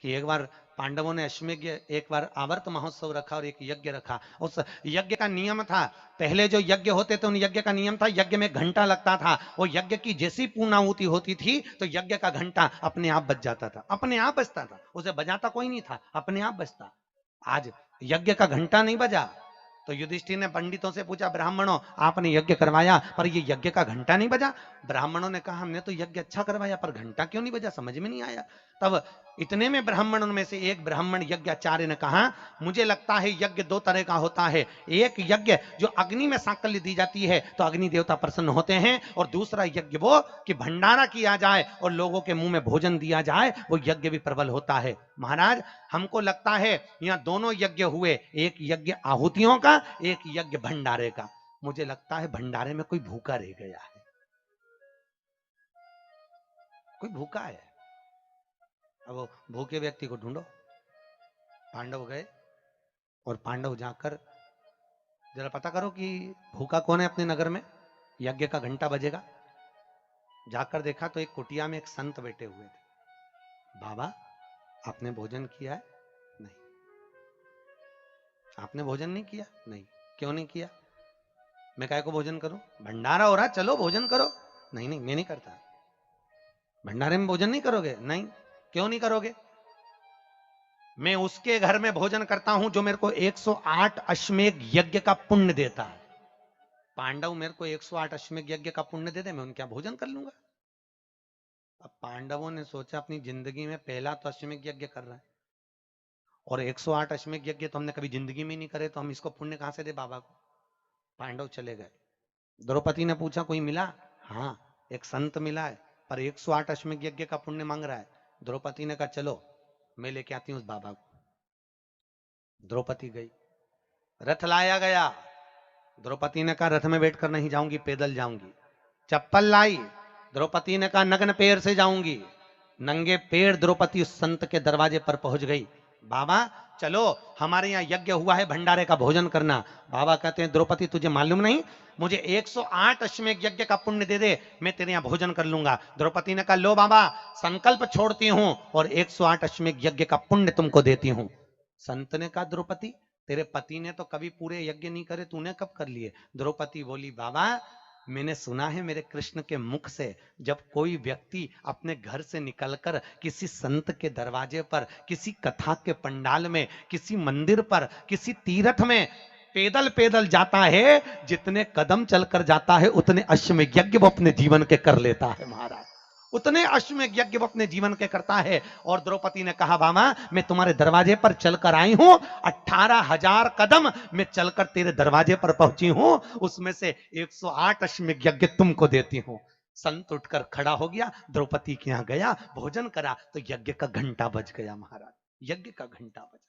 कि एक बार पांडवों ने अश्वमेध, एक बार आवर्त महोत्सव रखा और एक यज्ञ रखा। उस यज्ञ का नियम था, पहले जो यज्ञ होते थे उन यज्ञ का नियम था, यज्ञ में घंटा लगता था। वो यज्ञ की जैसी पूर्णाहुति होती थी तो यज्ञ का घंटा अपने आप बज जाता था, अपने आप बजता था, उसे बजाता कोई नहीं था, अपने आप बजता। आज यज्ञ का घंटा नहीं बजा। तो युधिष्ठिर ने पंडितों से पूछा, ब्राह्मणों आपने यज्ञ करवाया पर ये यज्ञ का घंटा नहीं बजा। ब्राह्मणों ने कहा हमने तो यज्ञ अच्छा करवाया पर घंटा क्यों नहीं बजा, समझ में नहीं आया। तब इतने में ब्राह्मणों में से एक ब्राह्मण यज्ञाचार्य ने कहा, मुझे लगता है यज्ञ दो तरह का होता है, एक यज्ञ जो अग्नि में सांकल्य दी जाती है तो अग्नि देवता प्रसन्न होते हैं, और दूसरा यज्ञ वो कि भंडारा किया जाए और लोगों के मुंह में भोजन दिया जाए, वो यज्ञ भी प्रबल होता है। महाराज हमको लगता है यहां दोनों यज्ञ हुए, एक यज्ञ आहुतियों का, एक यज्ञ भंडारे का। मुझे लगता है भंडारे में कोई भूखा रह गया है, कोई भूखा है। अब वो भूखे व्यक्ति को ढूंढो। पांडव गए और पांडव जाकर जरा पता करो कि भूखा कौन है अपने नगर में, यज्ञ का घंटा बजेगा। जाकर देखा तो एक कुटिया में एक संत बैठे हुए थे। बाबा आपने भोजन किया है? नहीं। आपने भोजन नहीं किया? नहीं। क्यों नहीं किया? मैं काय को भोजन करूं, भंडारा हो रहा, चलो भोजन करो। नहीं नहीं मैं नहीं करता। भंडारे में भोजन नहीं करोगे? नहीं। क्यों नहीं करोगे? मैं उसके घर में भोजन करता हूं जो मेरे को 108 अश्वमेध यज्ञ का पुण्य देता है। पांडव मेरे को 108 अश्वमेध यज्ञ का पुण्य दे दे, मैं उनके यहां भोजन कर लूंगा। अब पांडवों ने सोचा अपनी जिंदगी में पहला तो अश्वमेध यज्ञ कर रहा है, और 108 अश्वमेध यज्ञ तो हमने कभी जिंदगी में नहीं करे, तो हम इसको पुण्य कहां से दे बाबा को। पांडव चले गए। द्रौपदी ने पूछा कोई मिला? हाँ एक संत मिला है, पर 108 अश्वमेध यज्ञ का पुण्य मांग रहा है। द्रौपदी ने कहा चलो मैं लेके आती हूं उस बाबा को। द्रौपदी गई, रथ लाया गया। द्रौपदी ने कहा रथ में बैठकर नहीं जाऊंगी, पैदल जाऊंगी। चप्पल लाई, द्रौपदी ने कहा नग्न पैर से जाऊंगी। नंगे पैर द्रौपदी उस संत के दरवाजे पर पहुंच गई। बाबा चलो हमारे यहाँ यज्ञ हुआ है, भंडारे का भोजन करना। बाबा कहते हैं द्रौपदी तुझे मालूम नहीं, मुझे 108 अश्वमेध यज्ञ का पुण्य दे दे, मैं तेरे यहाँ भोजन कर लूंगा। द्रौपदी ने कहा लो बाबा संकल्प छोड़ती हूं और 108 अश्वमेध यज्ञ का पुण्य तुमको देती हूं। संत ने कहा द्रौपदी तेरे पति ने तो कभी पूरे यज्ञ नहीं करे, तूने कब कर लिए? द्रौपदी बोली बाबा मैंने सुना है मेरे कृष्ण के मुख से, जब कोई व्यक्ति अपने घर से निकलकर किसी संत के दरवाजे पर, किसी कथा के पंडाल में, किसी मंदिर पर, किसी तीर्थ में पैदल पैदल जाता है, जितने कदम चलकर जाता है उतने अश्वमेध यज्ञ वो अपने जीवन के कर लेता है महाराज, उतने अश्वमेध यज्ञ वो अपने जीवन के करता है। और द्रौपदी ने कहा बाबा मैं तुम्हारे दरवाजे पर चलकर आई हूं, 18,000 कदम मैं चलकर तेरे दरवाजे पर पहुंची हूं, उसमें से 108 अश्वमेध यज्ञ तुमको देती हूं। संत उठकर खड़ा हो गया, द्रौपदी के यहां गया, भोजन करा तो यज्ञ का घंटा बज गया महाराज, यज्ञ का घंटा बजा।